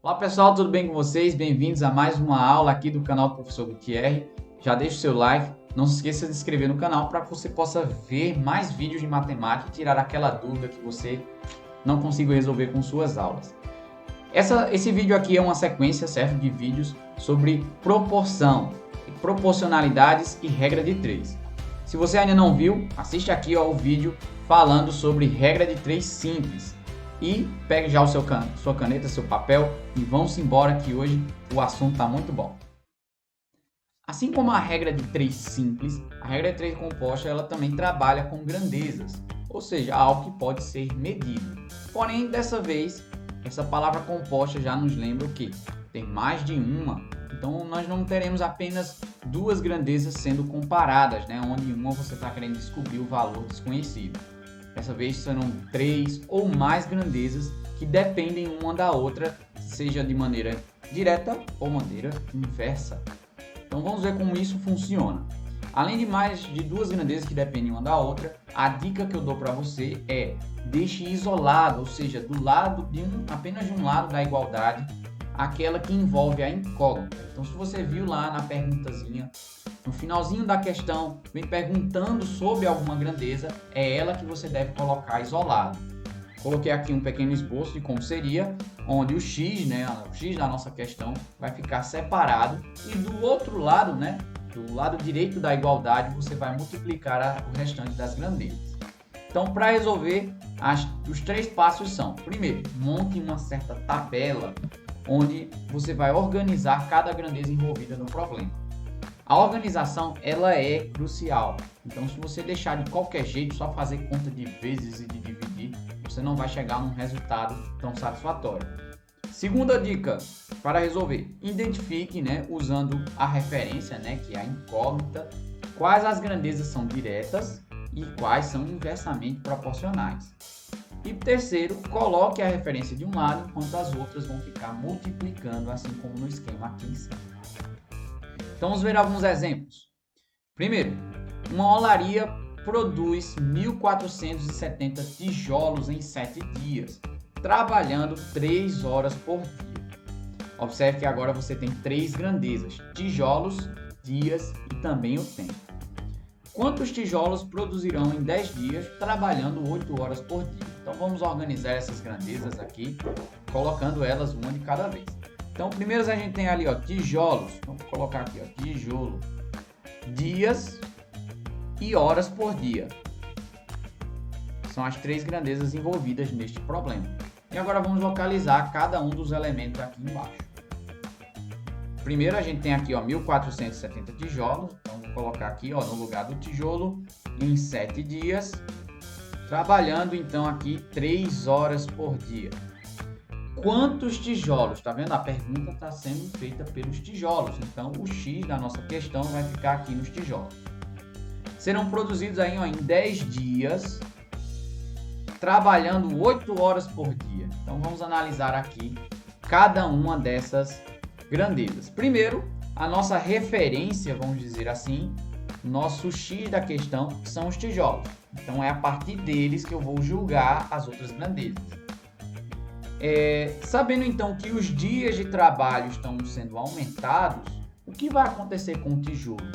Olá pessoal, tudo bem com vocês? Bem-vindos a mais uma aula aqui do canal do Professor Gutierre. Já deixa o seu like, não se esqueça de se inscrever no canal para que você possa ver mais vídeos de matemática e tirar aquela dúvida que você não conseguiu resolver com suas aulas. Esse vídeo aqui é uma sequência, certo, de vídeos sobre proporção, proporcionalidades e regra de 3. Se você ainda não viu, assiste aqui o vídeo falando sobre regra de 3 simples. E pegue já sua caneta, seu papel e vamos embora que hoje o assunto está muito bom. Assim como a regra de 3 simples, a regra de 3 composta ela também trabalha com grandezas, ou seja, algo que pode ser medido. Porém, dessa vez, essa palavra composta já nos lembra o que? Tem mais de uma. Então, nós não teremos apenas duas grandezas sendo comparadas, né? Onde uma você está querendo descobrir o valor desconhecido. Dessa vez serão 3 ou mais grandezas que dependem uma da outra, seja de maneira direta ou maneira inversa. Então vamos ver como isso funciona. Além de mais de duas grandezas que dependem uma da outra, a dica que eu dou para você é deixe isolado, ou seja, do lado de apenas de um lado da igualdade, aquela que envolve a incógnita. Então se você viu lá na perguntazinha, no finalzinho da questão, vem perguntando sobre alguma grandeza, é ela que você deve colocar isolado. Coloquei aqui um pequeno esboço de como seria, onde o x, né, o x da nossa questão vai ficar separado e do outro lado, né, do lado direito da igualdade, você vai multiplicar o restante das grandezas. Então, para resolver, os 3 passos são: primeiro, monte uma certa tabela onde você vai organizar cada grandeza envolvida no problema. A organização ela é crucial. Então, se você deixar de qualquer jeito, só fazer conta de vezes e de dividir, você não vai chegar a um resultado tão satisfatório. Segunda dica para resolver: identifique, né, usando a referência, né, que é a incógnita, quais as grandezas são diretas e quais são inversamente proporcionais. E terceiro, coloque a referência de um lado enquanto as outras vão ficar multiplicando, assim como no esquema aqui em cima. Então vamos ver alguns exemplos. Primeiro, uma olaria produz 1.470 tijolos em 7 dias, trabalhando 3 horas por dia. Observe que agora você tem 3 grandezas: tijolos, dias e também o tempo. Quantos tijolos produzirão em 10 dias, trabalhando 8 horas por dia? Então vamos organizar essas grandezas aqui, colocando elas uma de cada vez. Então, primeiro a gente tem ali, ó, tijolos. Vamos colocar aqui, ó, tijolo. Dias e horas por dia. São as 3 grandezas envolvidas neste problema. E agora vamos localizar cada um dos elementos aqui embaixo. Primeiro a gente tem aqui, ó, 1.470 tijolos. Então, vou colocar aqui, ó, no lugar do tijolo, em 7 dias. Trabalhando, então, aqui 3 horas por dia. Quantos tijolos? Tá vendo? A pergunta está sendo feita pelos tijolos. Então, o x da nossa questão vai ficar aqui nos tijolos. Serão produzidos aí, ó, em 10 dias, trabalhando 8 horas por dia. Então, vamos analisar aqui cada uma dessas grandezas. Primeiro, a nossa referência, vamos dizer assim, nosso x da questão, que são os tijolos. Então, é a partir deles que eu vou julgar as outras grandezas. Sabendo então que os dias de trabalho estão sendo aumentados, o que vai acontecer com o tijolo?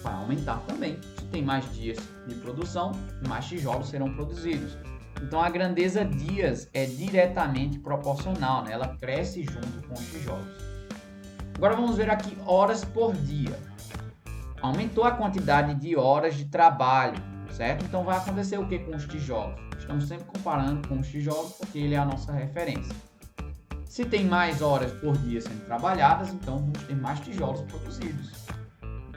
Vai aumentar também. Se tem mais dias de produção, mais tijolos serão produzidos. Então a grandeza dias é diretamente proporcional, né? Ela cresce junto com os tijolos. Agora vamos ver aqui horas por dia. Aumentou a quantidade de horas de trabalho, certo? Então vai acontecer o que com os tijolos? Estamos sempre comparando com os tijolos porque ele é a nossa referência. Se tem mais horas por dia sendo trabalhadas, então vamos ter mais tijolos produzidos.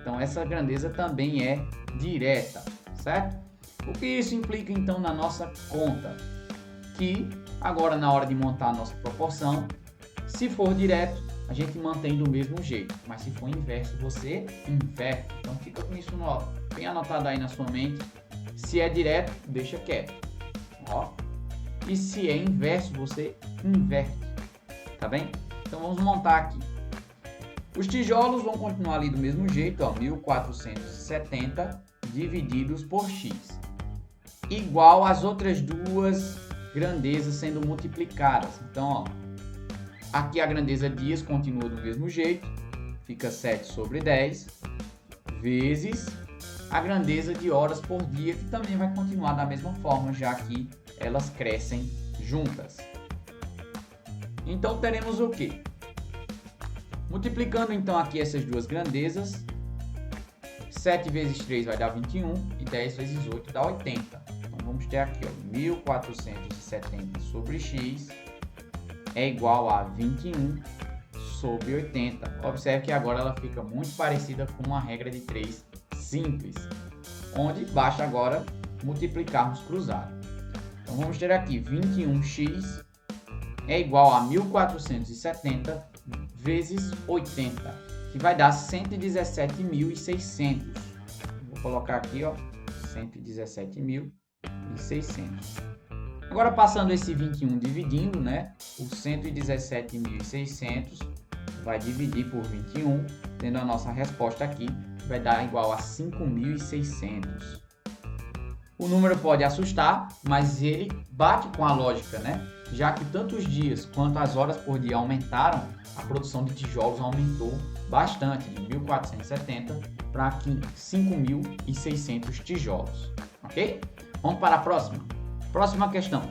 Então essa grandeza também é direta, certo? O que isso implica então na nossa conta? Que agora na hora de montar a nossa proporção, se for direto, a gente mantém do mesmo jeito, mas se for inverso, você inverte. Então fica com isso bem anotado aí na sua mente. Se é direto, deixa quieto. Ó. E se é inverso, você inverte. Tá bem? Então vamos montar aqui. Os tijolos vão continuar ali do mesmo jeito, ó, 1.470 divididos por x, igual às outras duas grandezas sendo multiplicadas. Então, ó, Aqui a grandeza dias continua do mesmo jeito, fica 7 sobre 10, vezes a grandeza de horas por dia, que também vai continuar da mesma forma, já que elas crescem juntas. Então teremos o quê? Multiplicando então aqui essas duas grandezas, 7 vezes 3 vai dar 21 e 10 vezes 8 dá 80. Então vamos ter aqui, ó, 1470 sobre x é igual a 21 sobre 80. Observe que agora ela fica muito parecida com uma regra de 3 simples, onde basta agora multiplicarmos cruzado. Então vamos ter aqui 21x é igual a 1470 vezes 80, que vai dar 117.600. Vou colocar aqui, ó, 117.600. Agora passando esse 21 dividindo, né, o 117.600 vai dividir por 21, tendo a nossa resposta aqui, vai dar igual a 5.600. O número pode assustar, mas ele bate com a lógica, né? Já que tanto os dias quanto as horas por dia aumentaram, a produção de tijolos aumentou bastante, de 1.470 para 5.600 tijolos, ok? Vamos para a próxima. Próxima questão.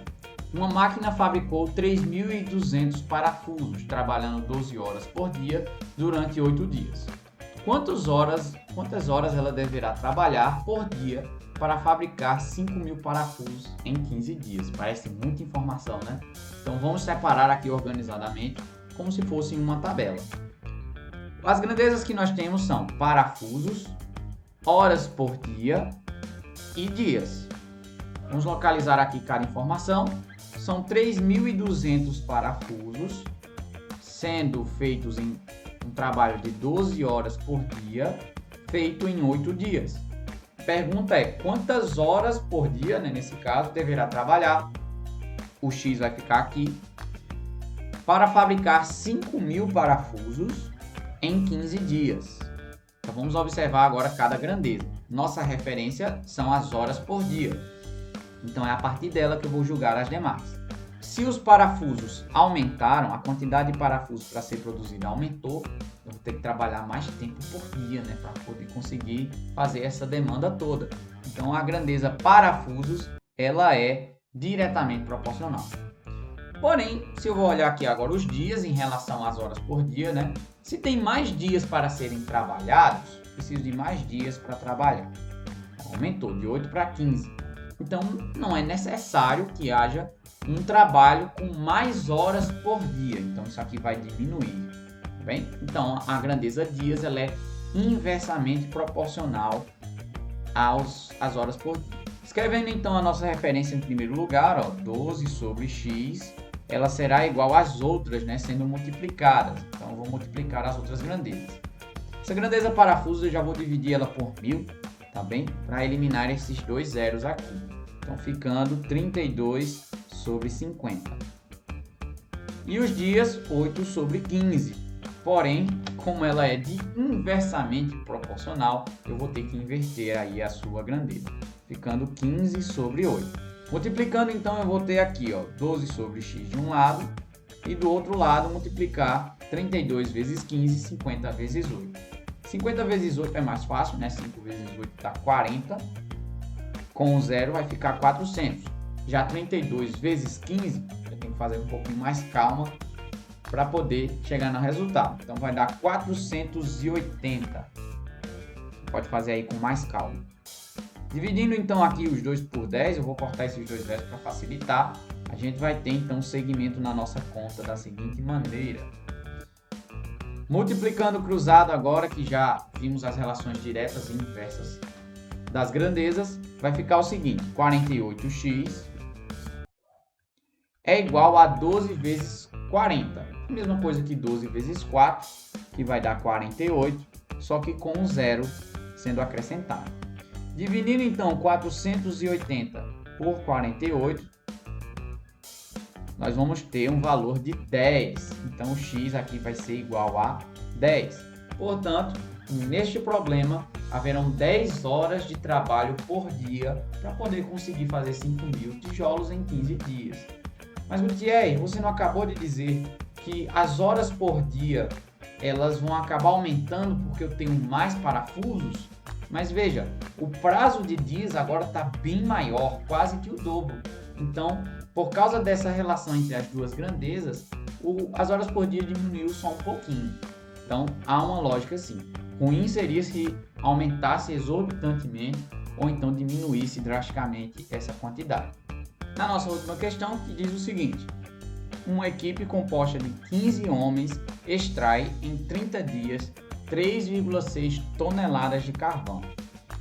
Uma máquina fabricou 3.200 parafusos, trabalhando 12 horas por dia durante 8 dias. Quantas horas ela deverá trabalhar por dia para fabricar 5.000 parafusos em 15 dias? Parece muita informação, né? Então vamos separar aqui organizadamente, como se fosse uma tabela. As grandezas que nós temos são parafusos, horas por dia e dias. Vamos localizar aqui cada informação. São 3.200 parafusos, sendo feitos em um trabalho de 12 horas por dia, feito em 8 dias. A pergunta é, quantas horas por dia, né, nesse caso, deverá trabalhar? O X vai ficar aqui. Para fabricar 5.000 parafusos em 15 dias. Então vamos observar agora cada grandeza. Nossa referência são as horas por dia. Então é a partir dela que eu vou julgar as demais. Se os parafusos aumentaram, a quantidade de parafusos para ser produzida aumentou, eu vou ter que trabalhar mais tempo por dia, né, para poder conseguir fazer essa demanda toda. Então a grandeza parafusos, ela é diretamente proporcional. Porém, se eu vou olhar aqui agora os dias em relação às horas por dia, né, se tem mais dias para serem trabalhados, preciso de mais dias para trabalhar. Aumentou de 8 para 15. Então, não é necessário que haja um trabalho com mais horas por dia. Então, isso aqui vai diminuir, tá bem? Então, a grandeza dias ela é inversamente proporcional às horas por dia. Escrevendo, então, a nossa referência em primeiro lugar, ó, 12 sobre x, ela será igual às outras, né, sendo multiplicadas. Então, eu vou multiplicar as outras grandezas. Essa grandeza parafuso eu já vou dividir ela por 1.000, tá bem? Para eliminar esses dois zeros aqui. Então, ficando 32 sobre 50. E os dias, 8 sobre 15. Porém, como ela é de inversamente proporcional, eu vou ter que inverter aí a sua grandeza. Ficando 15 sobre 8. Multiplicando, então, eu vou ter aqui, ó, 12 sobre x de um lado. E do outro lado, multiplicar 32 vezes 15, 50 vezes 8. 50 vezes 8 é mais fácil, né? 5 vezes 8 dá 40. Com o zero vai ficar 400. Já 32 vezes 15, eu tenho que fazer um pouquinho mais calma para poder chegar no resultado. Então vai dar 480. Pode fazer aí com mais calma. Dividindo então aqui os 2 por 10, eu vou cortar esses dois zeros para facilitar. A gente vai ter então um segmento na nossa conta da seguinte maneira. Multiplicando cruzado agora, que já vimos as relações diretas e inversas das grandezas, vai ficar o seguinte, 48x é igual a 12 vezes 40. A mesma coisa que 12 vezes 4, que vai dar 48, só que com um zero sendo acrescentado. Dividindo então 480 por 48, nós vamos ter um valor de 10. Então, o x aqui vai ser igual a 10. Portanto, neste problema, haverão 10 horas de trabalho por dia para poder conseguir fazer 5.000 tijolos em 15 dias. Mas, Gutierre, você não acabou de dizer que as horas por dia elas vão acabar aumentando porque eu tenho mais parafusos, mas veja, o prazo de dias agora está bem maior, quase que o dobro. Então, por causa dessa relação entre as duas grandezas, as horas por dia diminuiu só um pouquinho. Então, há uma lógica assim. Ruim seria se aumentasse exorbitantemente ou então diminuísse drasticamente essa quantidade. Na nossa última questão, que diz o seguinte: uma equipe composta de 15 homens extrai em 30 dias 3,6 toneladas de carvão.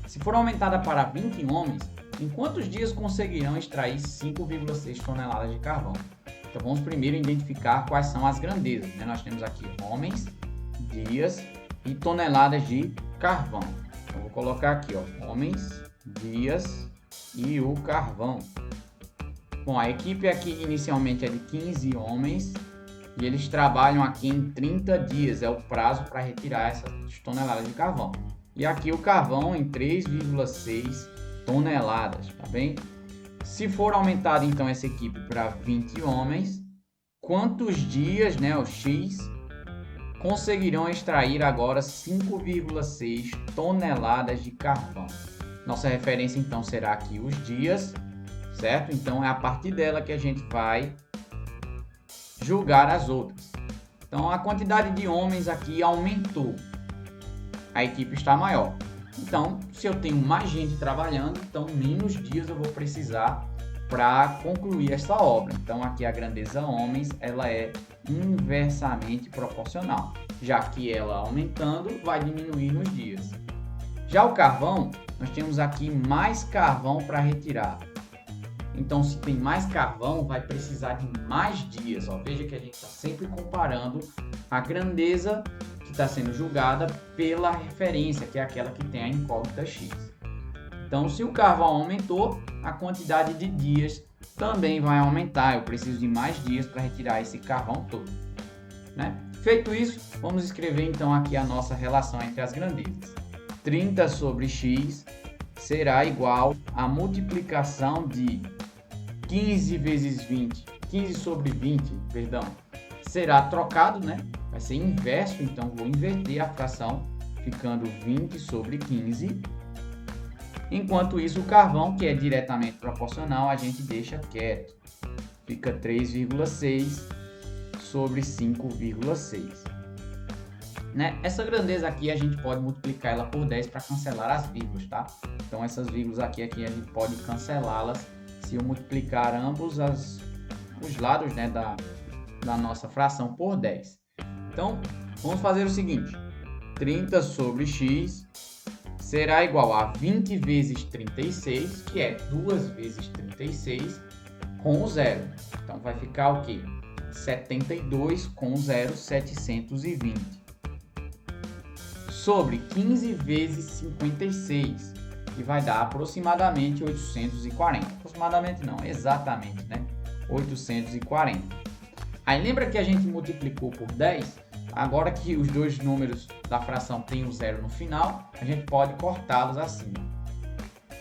Se for aumentada para 20 homens, em quantos dias conseguirão extrair 5,6 toneladas de carvão? Então vamos primeiro identificar quais são as grandezas, né? Nós temos aqui homens, dias e toneladas de carvão. Então vou colocar aqui, homens, dias e o carvão. Bom, a equipe aqui inicialmente é de 15 homens e eles trabalham aqui em 30 dias, é o prazo para retirar essas toneladas de carvão. E aqui o carvão em 3,6 toneladas, tá bem? Se for aumentada então essa equipe para 20 homens, quantos dias, né, o X, conseguirão extrair agora 5,6 toneladas de carvão? Nossa referência então será aqui os dias, certo? Então é a partir dela que a gente vai julgar as outras. Então a quantidade de homens aqui aumentou, a equipe está maior. Então, se eu tenho mais gente trabalhando, então menos dias eu vou precisar para concluir essa obra. Então aqui a grandeza homens, ela é inversamente proporcional, já que ela aumentando vai diminuir nos dias. Já o carvão, nós temos aqui mais carvão para retirar. Então, se tem mais carvão, vai precisar de mais dias. Veja que a gente está sempre comparando a grandeza que está sendo julgada pela referência, que é aquela que tem a incógnita X. Então, se o carvão aumentou, a quantidade de dias também vai aumentar. Eu preciso de mais dias para retirar esse carvão todo, né? Feito isso, vamos escrever então aqui a nossa relação entre as grandezas. 30 sobre x será igual à multiplicação de 15 vezes 20, 15 sobre 20, perdão, será trocado, né? Vai ser inverso, então vou inverter a fração, ficando 20 sobre 15. Enquanto isso, o carvão, que é diretamente proporcional, a gente deixa quieto. Fica 3,6 sobre 5,6. Né? Essa grandeza aqui a gente pode multiplicar ela por 10 para cancelar as vírgulas, tá? Então essas vírgulas aqui a gente pode cancelá-las se eu multiplicar ambos os lados, né, da nossa fração por 10. Então, vamos fazer o seguinte: 30 sobre x será igual a 20 vezes 36, que é 2 vezes 36, com o zero. Então, vai ficar o quê? 72 com 0, 720. Sobre 15 vezes 56, que vai dar aproximadamente 840. Aproximadamente não, exatamente, né? 840. Aí lembra que a gente multiplicou por 10? Agora que os dois números da fração têm o zero no final, a gente pode cortá-los acima.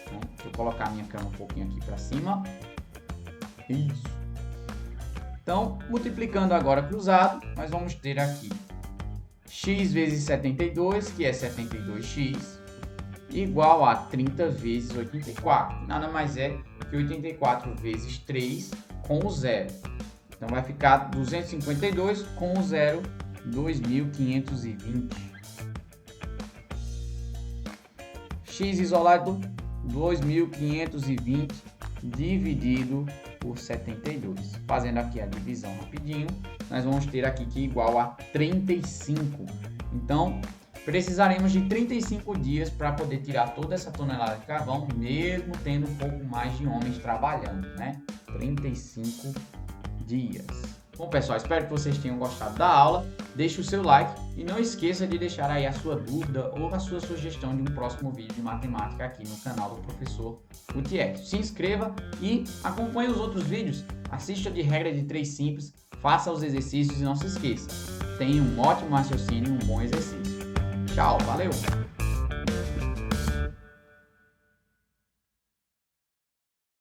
Então, deixa eu colocar a minha cama um pouquinho aqui para cima. Isso. Então, multiplicando agora cruzado, nós vamos ter aqui x vezes 72, que é 72x, igual a 30 vezes 84. Nada mais é que 84 vezes 3 com o zero. Então vai ficar 252 com o zero, 2520. X isolado, 2520 dividido por 72. Fazendo aqui a divisão rapidinho, nós vamos ter aqui que é igual a 35. Então, precisaremos de 35 dias para poder tirar toda essa tonelada de carvão, mesmo tendo um pouco mais de homens trabalhando, né? 35 dias. Bom, pessoal, espero que vocês tenham gostado da aula. Deixe o seu like e não esqueça de deixar aí a sua dúvida ou a sua sugestão de um próximo vídeo de matemática aqui no canal do professor Gutierrez. Se inscreva e acompanhe os outros vídeos. Assista de regra de 3 simples, faça os exercícios e não se esqueça. Tenha um ótimo raciocínio e um bom exercício. Tchau, valeu!